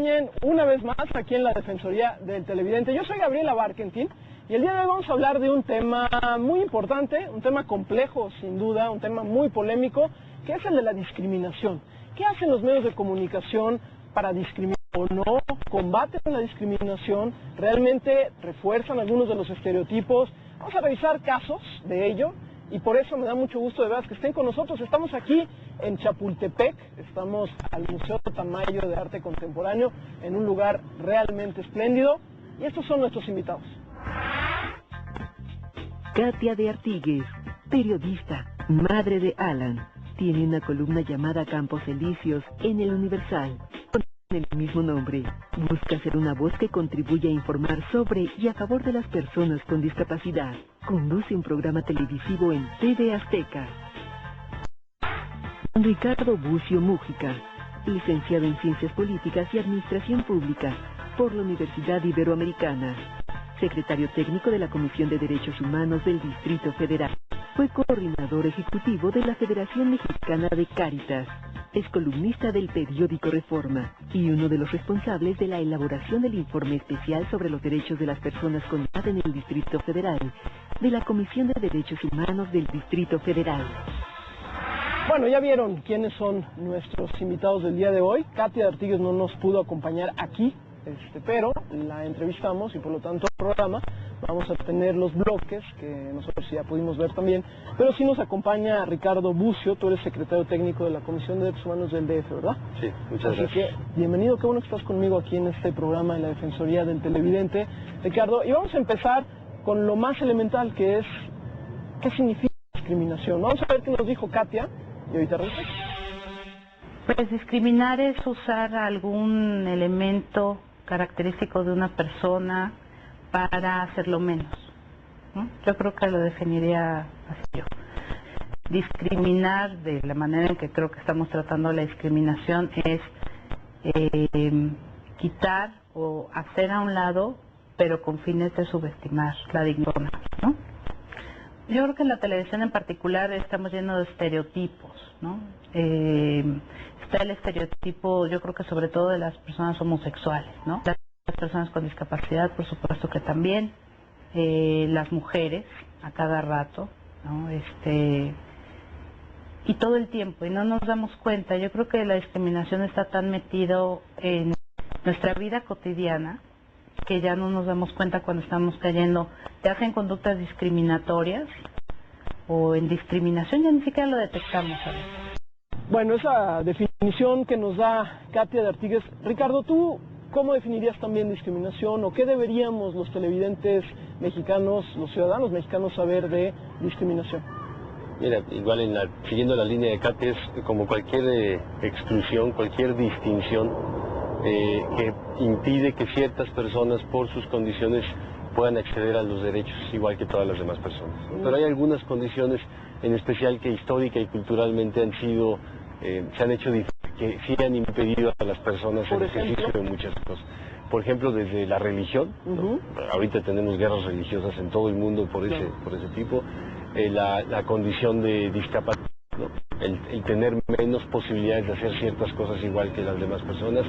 acompañen una vez más aquí en la Defensoría del Televidente. Yo soy Gabriela Barkentin y el día de hoy vamos a hablar de un tema muy importante, un tema complejo sin duda, un tema muy polémico, que es el de la discriminación. ¿Qué hacen los medios de comunicación para discriminar o no? ¿Combaten la discriminación? ¿Realmente refuerzan algunos de los estereotipos? Vamos a revisar casos de ello. Y por eso me da mucho gusto de veras que estén con nosotros. Estamos aquí en Chapultepec, estamos al Museo Tamayo de Arte Contemporáneo, en un lugar realmente espléndido. Y estos son nuestros invitados. Katia de Artigues, periodista, madre de Alan, tiene una columna llamada Campos Elíseos en El Universal, con el mismo nombre. Busca ser una voz que contribuya a informar sobre y a favor de las personas con discapacidad. Conduce un programa televisivo en TV Azteca. Ricardo Bucio Mújica, licenciado en Ciencias Políticas y Administración Pública por la Universidad Iberoamericana. Secretario técnico de la Comisión de Derechos Humanos del Distrito Federal. Fue coordinador ejecutivo de la Federación Mexicana de Cáritas. Es columnista del periódico Reforma y uno de los responsables de la elaboración del informe especial sobre los derechos de las personas con edad en el Distrito Federal, de la Comisión de Derechos Humanos del Distrito Federal. Bueno, ya vieron quiénes son nuestros invitados del día de hoy. Katia de Artigues no nos pudo acompañar aquí, pero la entrevistamos y por lo tanto el programa vamos a tener los bloques que nosotros ya pudimos ver también, pero sí nos acompaña Ricardo Bucio. Tú eres secretario técnico de la Comisión de Derechos Humanos del DF, ¿verdad? Sí, muchas gracias. Así que bienvenido, qué bueno que estás conmigo aquí en este programa de la Defensoría del Televidente, Ricardo, y vamos a empezar con lo más elemental, que es ¿qué significa discriminación? Vamos a ver qué nos dijo Katia y ahorita regreso. Pues discriminar es usar algún elemento característico de una persona para hacerlo menos, ¿no? Yo creo que lo definiría así yo. Discriminar, de la manera en que creo que estamos tratando la discriminación, es quitar o hacer a un lado, pero con fines de subestimar la dignidad, ¿no? Yo creo que en la televisión en particular estamos llenos de estereotipos, ¿no? Está el estereotipo, yo creo que sobre todo de las personas homosexuales, ¿no? Las personas con discapacidad, por supuesto que también, las mujeres, a cada rato, ¿no? Y todo el tiempo, y no nos damos cuenta. Yo creo que la discriminación está tan metido en nuestra vida cotidiana que ya no nos damos cuenta cuando estamos cayendo, ya sea en conductas discriminatorias o en discriminación, ya ni siquiera lo detectamos a veces. Bueno, esa definición que nos da Katia de Artigues. Ricardo, ¿tú cómo definirías también discriminación o qué deberíamos los televidentes mexicanos, los ciudadanos mexicanos saber de discriminación? Mira, igual siguiendo la línea de Katia, es como cualquier exclusión, cualquier distinción que impide que ciertas personas por sus condiciones puedan acceder a los derechos igual que todas las demás personas. Pero hay algunas condiciones en especial que histórica y culturalmente se han hecho que sí han impedido a las personas el ejercicio de muchas cosas. Por ejemplo, desde la religión, ¿no? Ahorita tenemos guerras religiosas en todo el mundo por ese tipo, la condición de discapacidad, ¿no? El tener menos posibilidades de hacer ciertas cosas igual que las demás personas,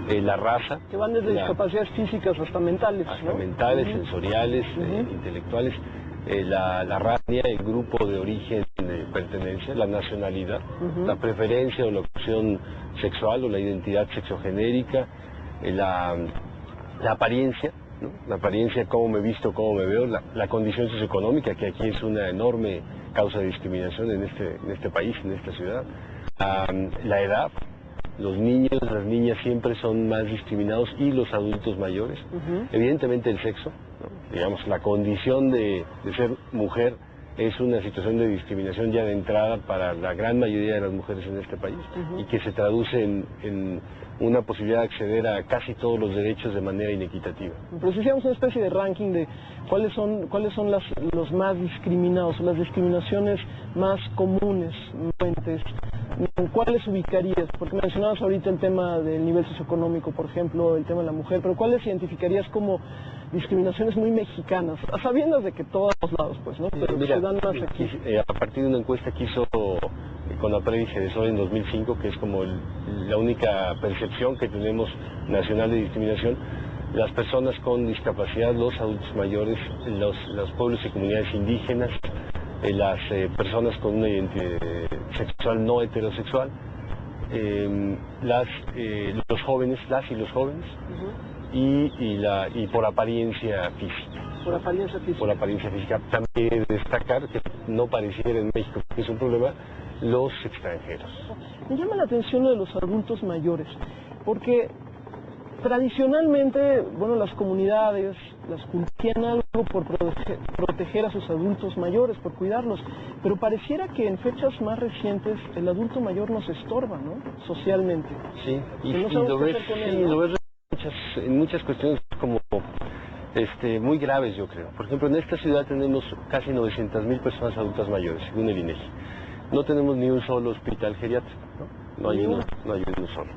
la raza. Que van desde discapacidades físicas hasta mentales, hasta ¿no? mentales, sensoriales, intelectuales, la raza, el grupo de origen de pertenencia, la nacionalidad, la preferencia o la opción sexual o la identidad sexogenérica, la apariencia, ¿no? La apariencia, cómo me visto, cómo me veo, la condición socioeconómica, que aquí es una enorme causa de discriminación en este país, en esta ciudad, la edad. Los niños, las niñas siempre son más discriminados y los adultos mayores. Evidentemente el sexo, ¿no? Digamos, la condición de ser mujer es una situación de discriminación ya de entrada para la gran mayoría de las mujeres en este país y que se traduce en una posibilidad de acceder a casi todos los derechos de manera inequitativa. Pero si hiciéramos una especie de ranking de cuáles son los más discriminados, las discriminaciones más comunes, ¿en cuáles ubicarías? Porque mencionabas ahorita el tema del nivel socioeconómico, por ejemplo, el tema de la mujer, pero ¿cuáles identificarías como discriminaciones muy mexicanas, a sabiendas de que todos lados, pues, ¿no? Pero mira, se dan más aquí. A partir de una encuesta que CONAPRED y GEDESOL en 2005, que es como la única percepción que tenemos nacional de discriminación. Las personas con discapacidad, los adultos mayores, los pueblos y comunidades indígenas, las personas con una identidad sexual no heterosexual, los jóvenes, las y los jóvenes, y por apariencia física. Por apariencia física. Por apariencia física. También destacar que no pareciera en México que es un problema, los extranjeros. Me llama la atención lo de los adultos mayores, porque tradicionalmente, bueno, las comunidades, las tienen algo por proteger a sus adultos mayores, por cuidarlos, pero pareciera que en fechas más recientes el adulto mayor nos estorba, ¿no? Socialmente. Sí, y no lo ves en muchas cuestiones como muy graves, yo creo. Por ejemplo, en esta ciudad tenemos casi 900,000 personas adultas mayores, según el INEGI. No tenemos ni un solo hospital geriátrico, ¿no? No hay uno solo.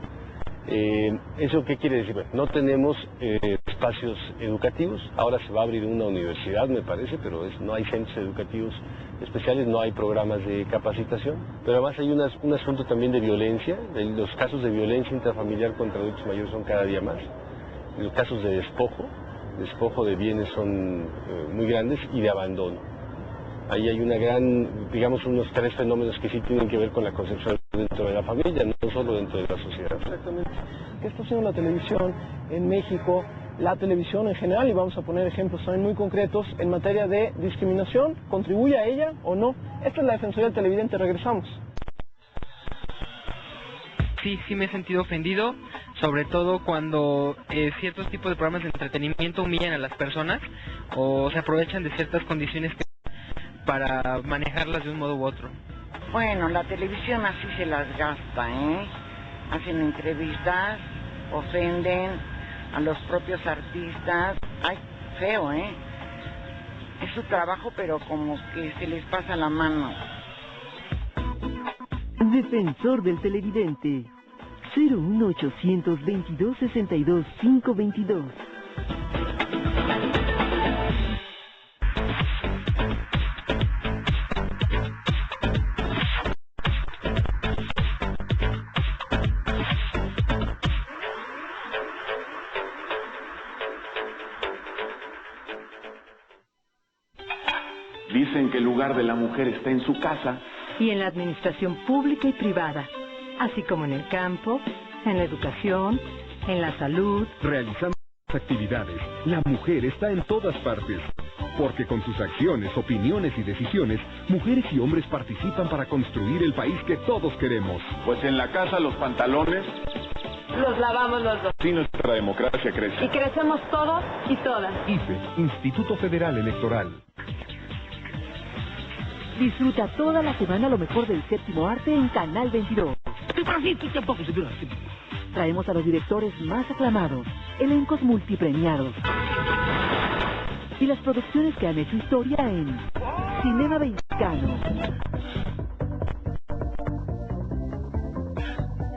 ¿Eso qué quiere decir? Bueno, no tenemos espacios educativos. Ahora se va a abrir una universidad, me parece, pero no hay centros educativos especiales, no hay programas de capacitación. Pero además hay un asunto también de violencia. Los casos de violencia intrafamiliar contra adultos mayores son cada día más. Los casos de despojo de bienes son muy grandes, y de abandono. Ahí hay unos 3 fenómenos que sí tienen que ver con la concepción dentro de la familia, no solo dentro de la sociedad. Exactamente. ¿Qué está haciendo la televisión en México? La televisión en general, y vamos a poner ejemplos también muy concretos en materia de discriminación, ¿contribuye a ella o no? Esta es la Defensoría del Televidente, regresamos. Sí me he sentido ofendido, sobre todo cuando ciertos tipos de programas de entretenimiento humillan a las personas o se aprovechan de ciertas condiciones para manejarlas de un modo u otro. Bueno, la televisión así se las gasta, Hacen entrevistas, ofenden a los propios artistas. Ay, feo, Es su trabajo, pero como que se les pasa la mano. Defensor del Televidente. 01822-62-522. Dicen que el lugar de la mujer está en su casa. Y en la administración pública y privada, así como en el campo, en la educación, en la salud. Realizando actividades, la mujer está en todas partes, porque con sus acciones, opiniones y decisiones, mujeres y hombres participan para construir el país que todos queremos. Pues en la casa los pantalones Los lavamos los dos. Sí, nuestra democracia crece. Y crecemos todos y todas. IFE, Instituto Federal Electoral. Disfruta toda la semana lo mejor del séptimo arte en Canal 22. Traemos a los directores más aclamados, elencos multipremiados y las producciones que han hecho historia en Cinema Mexicano,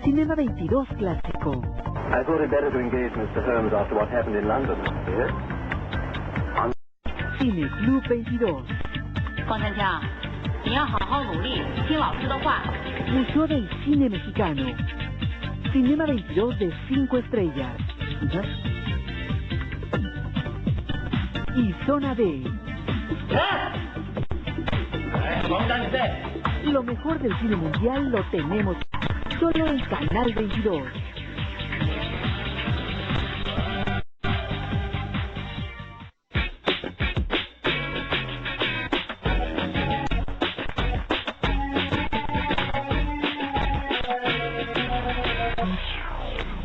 Cinema 22 Clásico. I thought it better to engage Mr. Holmes after what happened in London. Yes? Cine Club 22. Museo del Cine Mexicano. Cinema 22 de 5 estrellas. Y Zona D. Lo mejor del cine mundial lo tenemos solo en Canal 22.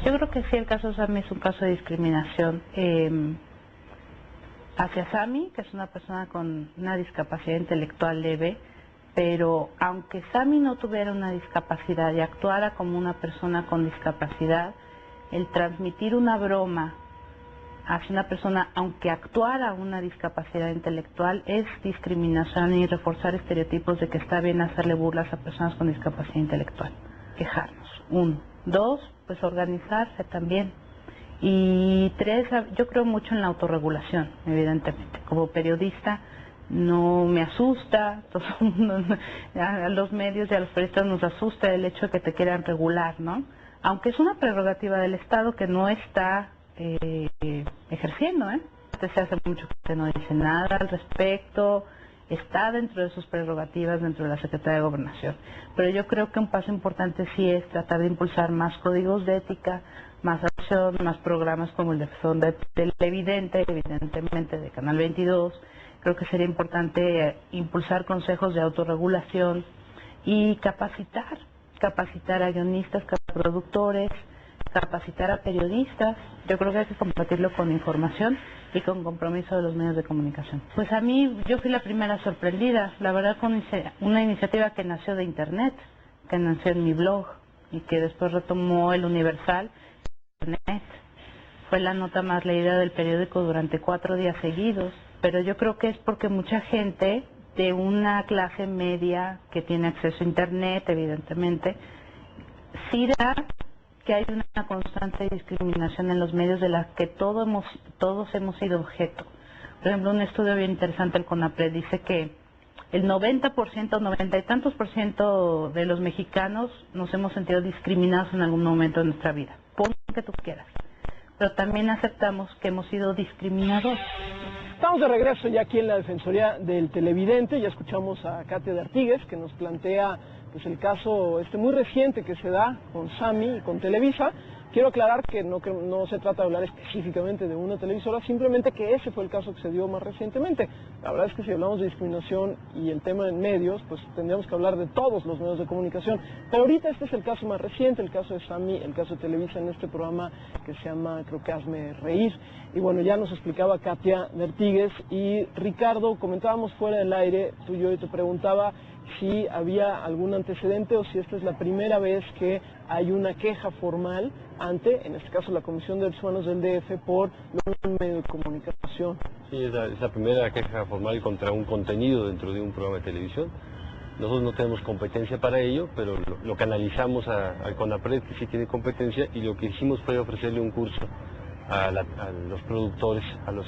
Yo creo que sí, el caso Sammy es un caso de discriminación hacia Sammy, que es una persona con una discapacidad intelectual leve, pero aunque Sammy no tuviera una discapacidad y actuara como una persona con discapacidad, el transmitir una broma hacia una persona, aunque actuara una discapacidad intelectual, es discriminación y reforzar estereotipos de que está bien hacerle burlas a personas con discapacidad intelectual. Quejarnos, 1. 2, pues organizarse también. Y 3, yo creo mucho en la autorregulación, evidentemente. Como periodista no me asusta, a los medios y a los periodistas nos asusta el hecho de que te quieran regular, ¿no? Aunque es una prerrogativa del Estado que no está ejerciendo, Se hace mucho que no dice nada al respecto, está dentro de sus prerrogativas dentro de la Secretaría de Gobernación. Pero yo creo que un paso importante sí es tratar de impulsar más códigos de ética, más acción, más programas como el de Televidente, evidentemente de Canal 22. Creo que sería importante impulsar consejos de autorregulación y capacitar a guionistas, a productores, capacitar a periodistas. Yo creo que hay que compartirlo con información y con compromiso de los medios de comunicación. Pues a mí, yo fui la primera sorprendida, la verdad, con una iniciativa que nació de Internet, que nació en mi blog y que después retomó el Universal. Internet fue la nota más leída del periódico durante 4 días seguidos, pero yo creo que es porque mucha gente de una clase media que tiene acceso a Internet, evidentemente, sí da que hay una constante discriminación en los medios de la que todos hemos sido objeto. Por ejemplo, un estudio bien interesante del CONAPRED dice que el 90% y tantos % de los mexicanos nos hemos sentido discriminados en algún momento de nuestra vida. Pon que tú quieras. Pero también aceptamos que hemos sido discriminados. Estamos de regreso ya aquí en la Defensoría del Televidente. Ya escuchamos a Katia de Artigues, que nos plantea pues el caso muy reciente que se da con Sami y con Televisa. Quiero aclarar que no se trata de hablar específicamente de una televisora, simplemente que ese fue el caso que se dio más recientemente. La verdad es que si hablamos de discriminación y el tema en medios, pues tendríamos que hablar de todos los medios de comunicación. Pero ahorita este es el caso más reciente, el caso de Sami, el caso de Televisa en este programa que se llama, creo que Hazme Reír. Y bueno, ya nos explicaba Katia de Artigues y Ricardo, comentábamos fuera del aire, tú y yo, y te preguntaba si había algún antecedente o si esta es la primera vez que hay una queja formal ante, en este caso, la Comisión de Derechos Humanos del DF por un medio de comunicación. Sí, es la primera queja formal contra un contenido dentro de un programa de televisión. Nosotros no tenemos competencia para ello, pero lo canalizamos al CONAPRED, que sí tiene competencia, y lo que hicimos fue ofrecerle un curso a los productores, a los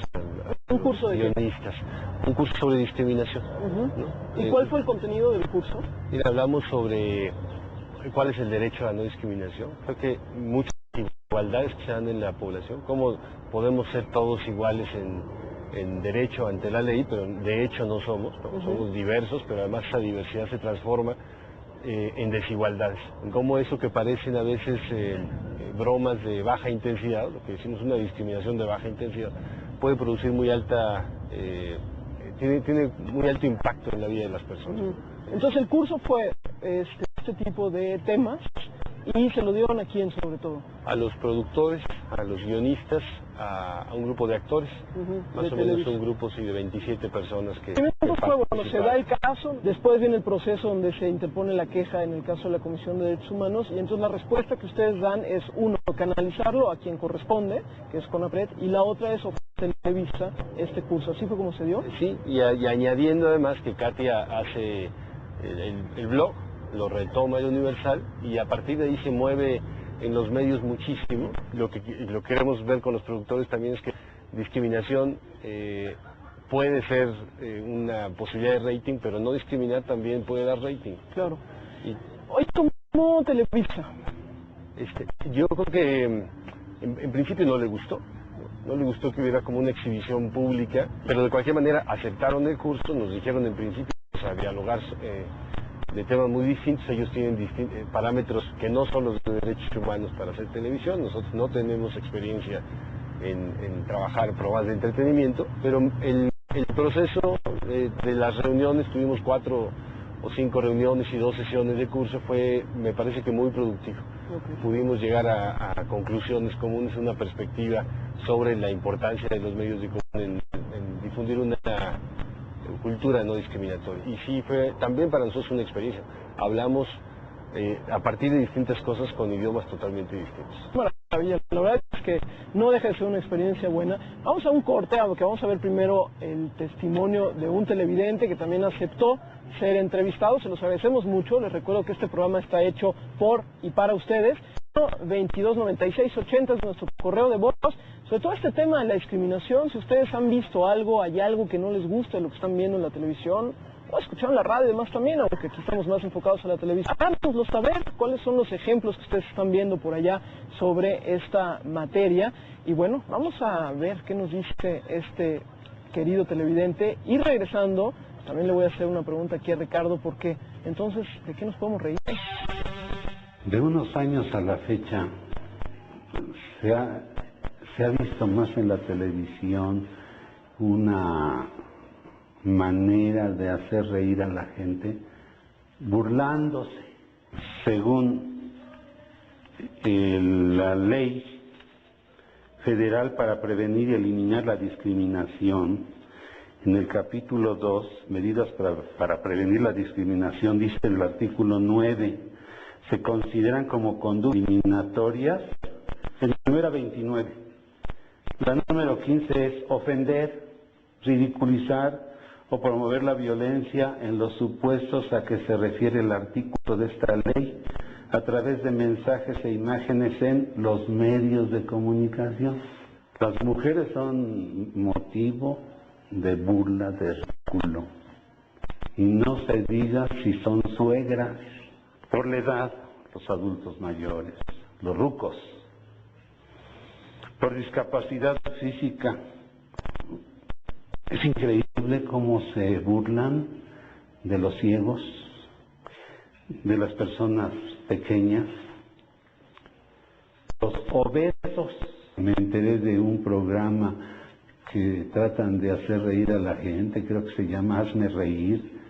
guionistas, un curso sobre discriminación. ¿No? ¿Y cuál fue el contenido del curso? Mira, hablamos sobre cuál es el derecho a la no discriminación. Creo que muchas desigualdades que se dan en la población, cómo podemos ser todos iguales en derecho ante la ley, pero de hecho no somos, ¿no? Somos diversos, pero además esa diversidad se transforma en desigualdades, en cómo eso que parecen a veces bromas de baja intensidad, lo que decimos una discriminación de baja intensidad, puede producir muy alta, tiene muy alto impacto en la vida de las personas. Entonces el curso fue este tipo de temas, y se lo dieron a quién sobre todo? A los productores, a los guionistas, a un grupo de actores, más o menos un grupo de 27 personas que bueno, se da el caso, después viene el proceso donde se interpone la queja en el caso de la Comisión de Derechos Humanos, y entonces la respuesta que ustedes dan es, uno, canalizarlo a quien corresponde, que es CONAPRED, y la otra es ofrecer Televisa este curso. ¿Así fue como se dio? Sí, y añadiendo además que Katia hace el blog, lo retoma el Universal, y a partir de ahí se mueve en los medios muchísimo. Lo que queremos ver con los productores también es que discriminación puede ser una posibilidad de rating, pero no discriminar también puede dar rating. Claro. Hoy, ¿cómo Televisa? Yo creo que en principio no le gustó. No le gustó que hubiera como una exhibición pública, pero de cualquier manera aceptaron el curso, nos dijeron en principio a dialogar de temas muy distintos. Ellos tienen parámetros que no son los de derechos humanos para hacer televisión. Nosotros no tenemos experiencia en trabajar programas de entretenimiento, pero el proceso de las reuniones, tuvimos 4 o 5 reuniones y 2 sesiones de curso, me parece que muy productivo. Pudimos llegar a conclusiones comunes, una perspectiva sobre la importancia de los medios de comunicación en difundir una cultura no discriminatoria. Y sí, fue también para nosotros una experiencia. Hablamos a partir de distintas cosas con idiomas totalmente distintos. Maravilla, la verdad es que no deja de ser una experiencia buena. Vamos a un corte, porque vamos a ver primero el testimonio de un televidente que también aceptó ser entrevistado. Se los agradecemos mucho. Les recuerdo que este programa está hecho por y para ustedes. 229680 es nuestro correo de voz. Sobre todo este tema de la discriminación, si ustedes han visto algo, hay algo que no les gusta de lo que están viendo en la televisión, o escucharon la radio y demás también, aunque aquí estamos más enfocados a la televisión. Háganoslo saber cuáles son los ejemplos que ustedes están viendo por allá sobre esta materia. Y bueno, vamos a ver qué nos dice este querido televidente. Y regresando, también le voy a hacer una pregunta aquí a Ricardo, porque entonces, ¿de qué nos podemos reír? De unos años a la fecha, se ha visto más en la televisión una manera de hacer reír a la gente burlándose. Según la ley federal para prevenir y eliminar la discriminación, en el capítulo 2, medidas para prevenir la discriminación, dice el artículo 9, se consideran como conductas discriminatorias. El número 29. La número 15 es ofender, ridiculizar o promover la violencia en los supuestos a que se refiere el artículo de esta ley a través de mensajes e imágenes en los medios de comunicación. Las mujeres son motivo de burla, de ridículo. Y no se diga si son suegras, por la edad, los adultos mayores, los rucos, por discapacidad física. Es increíble cómo se burlan de los ciegos, de las personas pequeñas, los obesos. Me enteré de un programa que tratan de hacer reír a la gente, creo que se llama Hazme Reír,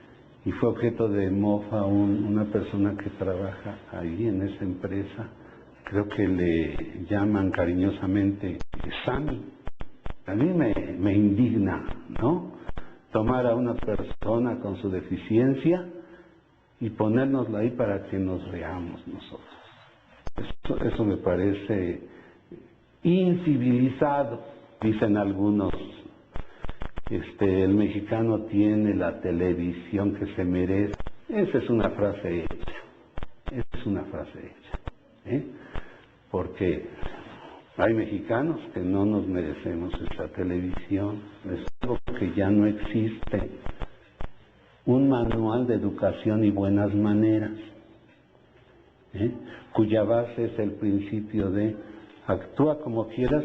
y fue objeto de mofa una persona que trabaja ahí en esa empresa. Creo que le llaman cariñosamente Sammy. A mí me indigna, ¿no? Tomar a una persona con su deficiencia y ponérnosla ahí para que nos reamos nosotros. Eso me parece incivilizado. Dicen algunos, el mexicano tiene la televisión que se merece. Esa es una frase hecha. Es una frase hecha. Porque hay mexicanos que no nos merecemos esta televisión. Es algo que ya no existe. Un manual de educación y buenas maneras, cuya base es el principio de actúa como quieras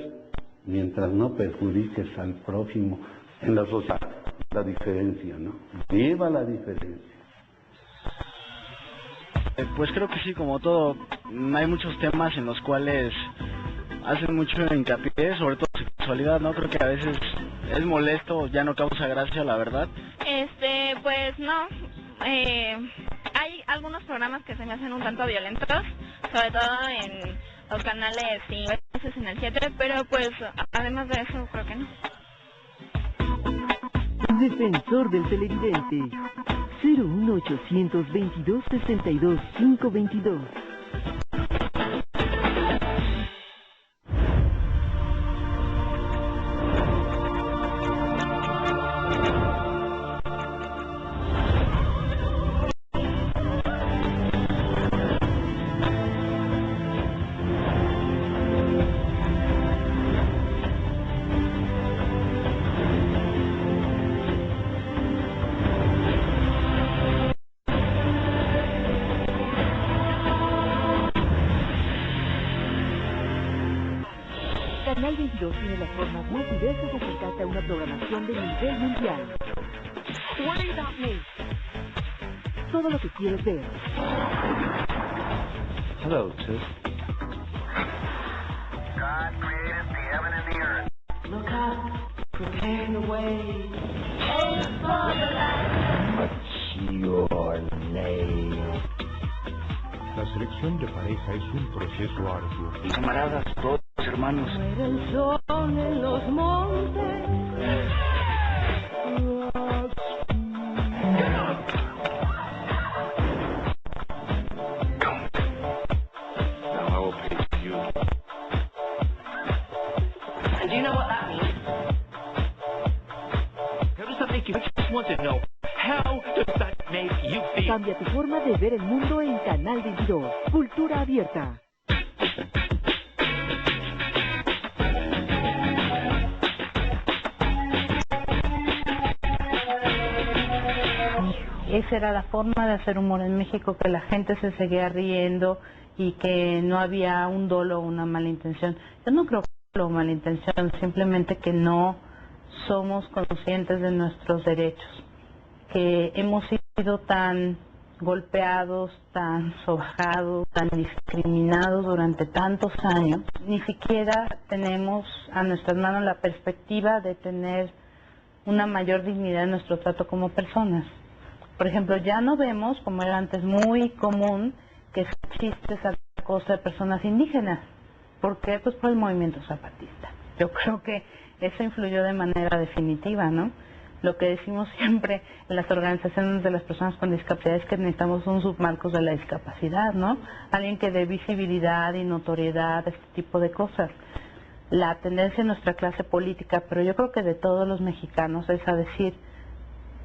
mientras no perjudiques al prójimo. En la sociedad, la diferencia, ¿no? Viva la diferencia. Pues creo que sí, como todo, hay muchos temas en los cuales hacen mucho hincapié, sobre todo sexualidad, ¿no? Creo que a veces es molesto, ya no causa gracia, la verdad. Pues no. Hay algunos programas que se me hacen un tanto violentos, sobre todo en los canales y veces en el 7, pero pues además de eso creo que no. Defensor del televidente 01800 22 62 522. Canal 22 tiene las formas más diversas de acercarte a una programación de nivel mundial. Worry About Me. Todo lo que quieres ver. Hello, sis. God created the heaven and the earth. Look up, prepare the way. What's your name? La selección de pareja es un proceso arduo. Camaradas, todos hermanos. Muere el sol en los montes. Now I will pay you. And do you know what that means? How does that make you? I just want to know. How does that make you feel? Cambia tu forma de ver el mundo en Canal 22. Cultura abierta. esa era la forma de hacer humor en México, que la gente se seguía riendo y que no había un dolo o una mala intención. Yo no creo que sea una mala intención, simplemente que no somos conscientes de nuestros derechos, que hemos sido tan golpeados, tan sobajados, tan discriminados durante tantos años, ni siquiera tenemos a nuestras manos la perspectiva de tener una mayor dignidad en nuestro trato como personas. Por ejemplo, ya no vemos, como era antes muy común, que se chistes a costa de personas indígenas. ¿Por qué? Pues por el movimiento zapatista. Yo creo que eso influyó de manera definitiva, ¿no? Lo que decimos siempre en las organizaciones de las personas con discapacidad es que necesitamos un submarcos de la discapacidad, ¿no? Alguien que dé visibilidad y notoriedad a este tipo de cosas. La tendencia en nuestra clase política, pero yo creo que de todos los mexicanos, es a decir,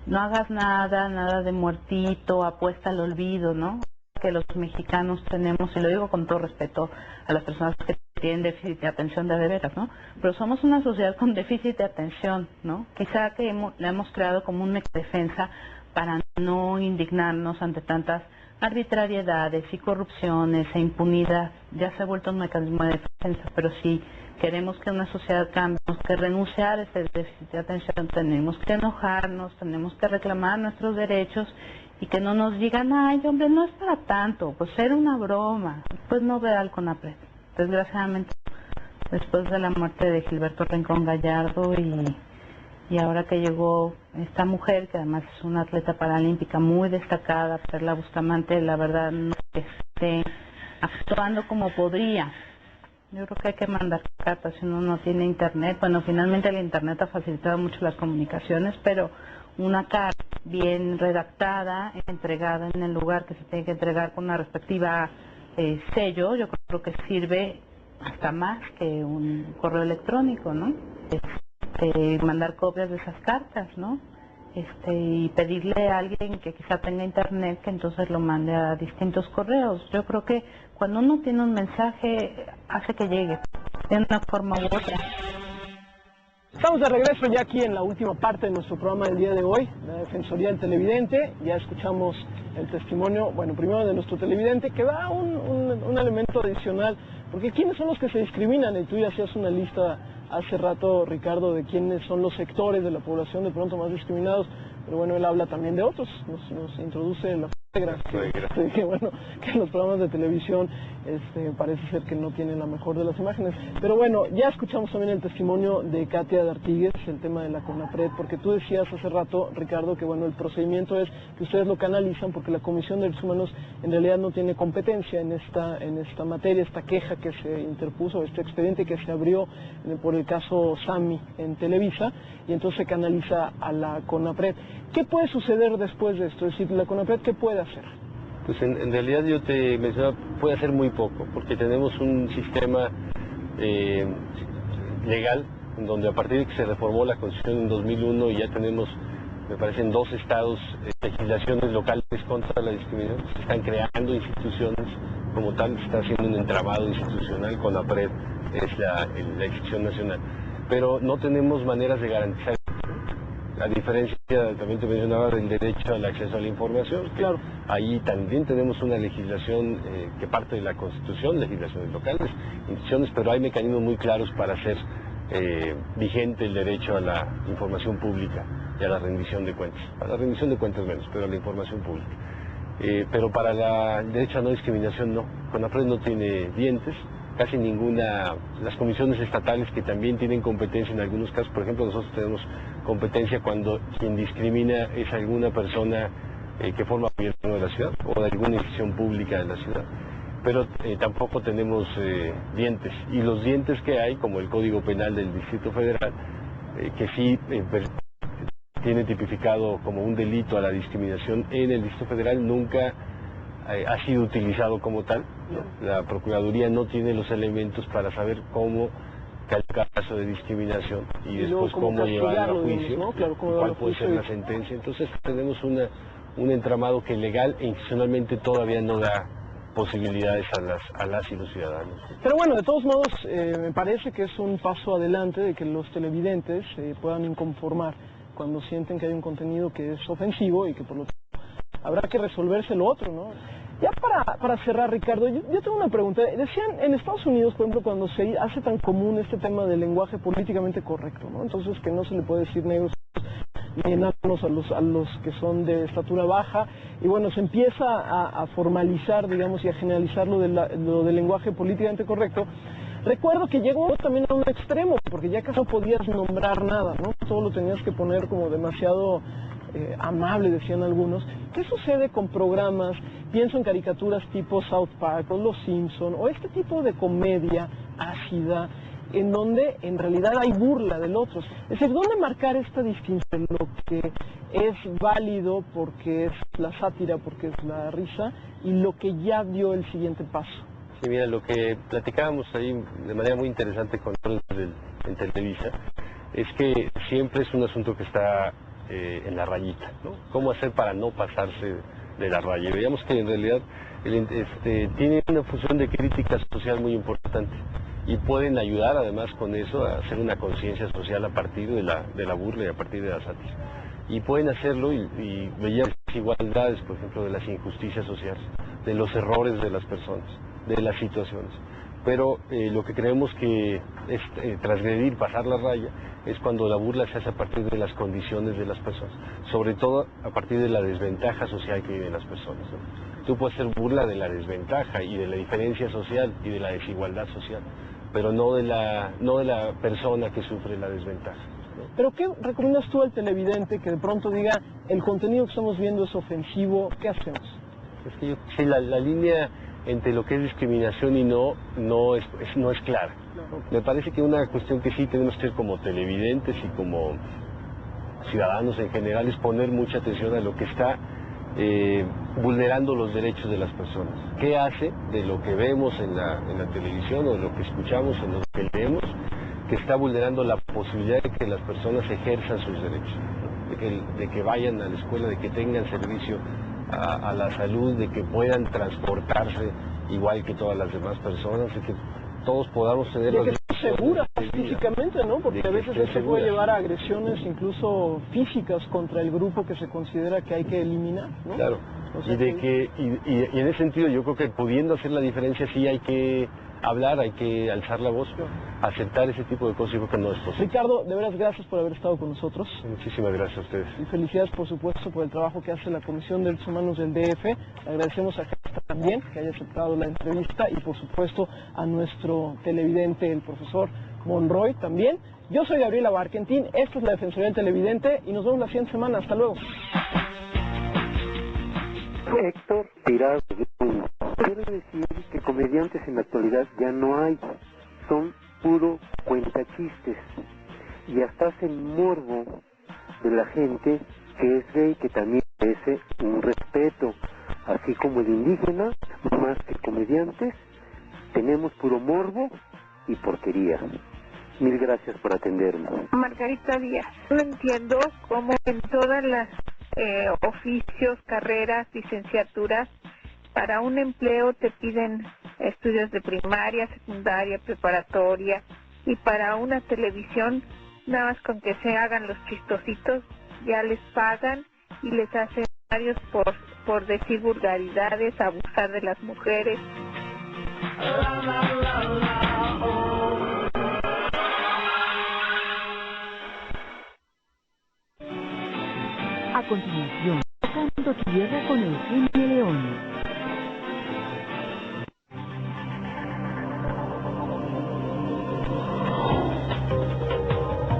no hagas nada de muertito, apuesta al olvido, ¿no? Que los mexicanos tenemos, y lo digo con todo respeto a las personas que tienen déficit de atención de veras, ¿no? Pero somos una sociedad con déficit de atención, ¿no? Quizá que la hemos creado como un mecanismo de defensa para no indignarnos ante tantas arbitrariedades y corrupciones e impunidad. Ya se ha vuelto un mecanismo de defensa, pero si queremos que una sociedad cambie, tenemos que renunciar a ese déficit de atención, tenemos que enojarnos, tenemos que reclamar nuestros derechos y que no nos digan, ay, hombre, no es para tanto, pues era una broma. Pues no vea al CONAPRED. Desgraciadamente, después de la muerte de Gilberto Rincón Gallardo y ahora que llegó esta mujer, que además es una atleta paralímpica muy destacada, Perla Bustamante, la verdad no esté actuando como podría. Yo creo que hay que mandar cartas si uno no tiene internet. Bueno, finalmente el internet ha facilitado mucho las comunicaciones, pero una carta bien redactada, entregada en el lugar que se tiene que entregar con una respectiva sello, yo creo que sirve hasta más que un correo electrónico, ¿no? Mandar copias de esas cartas, ¿no? Y pedirle a alguien que quizá tenga internet que entonces lo mande a distintos correos. Yo creo que cuando uno tiene un mensaje, hace que llegue de una forma u otra. Estamos de regreso ya aquí en la última parte de nuestro programa del día de hoy, la Defensoría del Televidente. Ya escuchamos el testimonio, bueno, primero de nuestro televidente, que da un elemento adicional, porque ¿quiénes son los que se discriminan? Y tú ya hacías una lista hace rato, Ricardo, de quiénes son los sectores de la población de pronto más discriminados, pero bueno, él habla también de otros, nos introduce la que bueno, que en los programas de televisión parece ser que no tienen la mejor de las imágenes. Pero bueno, ya escuchamos también el testimonio de Katia D'Artigues, el tema de la CONAPRED, porque tú decías hace rato, Ricardo, que bueno, el procedimiento es que ustedes lo canalizan porque la Comisión de Derechos Humanos en realidad no tiene competencia en esta materia, esta queja que se interpuso, este expediente que se abrió por el caso Sami en Televisa, y entonces se canaliza a la CONAPRED. ¿Qué puede suceder después de esto? Es decir, la CONAPRED, ¿qué puede hacer? Pues en realidad yo te mencionaba, puede hacer muy poco, porque tenemos un sistema legal, en donde a partir de que se reformó la Constitución en 2001 y ya tenemos, me parece, en 2 estados legislaciones locales contra la discriminación, se están creando instituciones como tal, se está haciendo un entramado institucional, CONAPRED es la institución nacional, pero no tenemos maneras de garantizar. A diferencia, también te mencionaba, del derecho al acceso a la información. Claro. Ahí también tenemos una legislación que parte de la Constitución, legislaciones locales, instituciones, pero hay mecanismos muy claros para hacer vigente el derecho a la información pública y a la rendición de cuentas. A la rendición de cuentas menos, pero a la información pública. Pero para el derecho a no discriminación no. CONAPRED no tiene dientes. Casi ninguna, las comisiones estatales que también tienen competencia en algunos casos, por ejemplo, nosotros tenemos competencia cuando quien discrimina es alguna persona que forma gobierno de la ciudad o de alguna institución pública de la ciudad, pero tampoco tenemos dientes, y los dientes que hay, como el Código Penal del Distrito Federal, que sí tiene tipificado como un delito a la discriminación en el Distrito Federal, nunca ha sido utilizado como tal. La Procuraduría no tiene los elementos para saber cómo calificar caso de discriminación y después cómo llevarlo a juicio, ¿no? Claro, cuál puede ser la sentencia. Entonces tenemos un entramado que legal e institucionalmente todavía no da posibilidades a las y los ciudadanos. Pero bueno, de todos modos, me parece que es un paso adelante de que los televidentes puedan inconformar cuando sienten que hay un contenido que es ofensivo y que por lo tanto habrá que resolverse lo otro, ¿no? Ya para cerrar, Ricardo, yo tengo una pregunta. Decían, en Estados Unidos, por ejemplo, cuando se hace tan común este tema del lenguaje políticamente correcto, ¿no? Entonces, que no se le puede decir negros ni enanos a los que son de estatura baja, y bueno, se empieza a formalizar, digamos, y a generalizar lo del lenguaje políticamente correcto. Recuerdo que llegó también a un extremo, porque ya casi no podías nombrar nada, ¿no? Todo lo tenías que poner como demasiado amable, decían algunos. ¿Qué sucede con programas? Pienso en caricaturas tipo South Park o Los Simpson o este tipo de comedia ácida en donde en realidad hay burla del otro. Es decir, ¿dónde marcar esta distinción? Lo que es válido porque es la sátira, porque es la risa, y lo que ya dio el siguiente paso. Sí, mira, lo que platicábamos ahí de manera muy interesante con en Televisa es que siempre es un asunto que está en la rayita, ¿no? ¿Cómo hacer para no pasarse de la raya? Y veíamos que en realidad tiene una función de crítica social muy importante y pueden ayudar además con eso a hacer una conciencia social a partir de la burla y a partir de la sátira. Y pueden hacerlo y veíamos desigualdades, por ejemplo, de las injusticias sociales, de los errores de las personas, de las situaciones. Pero lo que creemos que es transgredir, pasar la raya, es cuando la burla se hace a partir de las condiciones de las personas, sobre todo a partir de la desventaja social que viven las personas, ¿no? Tú puedes hacer burla de la desventaja y de la diferencia social y de la desigualdad social, pero no de la persona que sufre la desventaja, ¿no? ¿Pero qué recomiendas tú al televidente que de pronto diga, el contenido que estamos viendo es ofensivo, qué hacemos? Es que sí, la línea entre lo que es discriminación y no es clara. Me parece que una cuestión que sí tenemos que hacer como televidentes y como ciudadanos en general es poner mucha atención a lo que está vulnerando los derechos de las personas. ¿Qué hace de lo que vemos en la televisión o de lo que escuchamos o de lo que leemos que está vulnerando la posibilidad de que las personas ejerzan sus derechos, ¿no? de que vayan a la escuela, de que tengan servicio a la salud, de que puedan transportarse igual que todas las demás personas, de que todos podamos tener de que estén seguras físicamente, ¿no? Porque a veces eso puede llevar a agresiones incluso físicas contra el grupo que se considera que hay que eliminar, ¿no? Claro. O sea, y en ese sentido yo creo que pudiendo hacer la diferencia sí hay que hablar, hay que alzar la voz, aceptar ese tipo de cosas, yo creo que no es posible. Ricardo, de veras gracias por haber estado con nosotros. Muchísimas gracias a ustedes. Y felicidades por supuesto por el trabajo que hace la Comisión de Derechos Humanos del DF. Le agradecemos a Casta también que haya aceptado la entrevista y por supuesto a nuestro televidente, el profesor Monroy también. Yo soy Gabriela Barkentin, esta es la Defensoría del Televidente y nos vemos la siguiente semana. Hasta luego. Héctor Tirado. Quiero decir que comediantes en la actualidad ya no hay, son puro cuentachistes y hasta hacen morbo de la gente que es gay, que también merece un respeto, así como el indígena, más que comediantes, tenemos puro morbo y porquería. Mil gracias por atendernos. Margarita Díaz, no entiendo cómo en todas las oficios, carreras, licenciaturas, para un empleo te piden estudios de primaria, secundaria, preparatoria, y para una televisión, nada más con que se hagan los chistositos, ya les pagan y les hacen varios por decir vulgaridades, abusar de las mujeres. A continuación, Tocando Tierra con Eugenio León.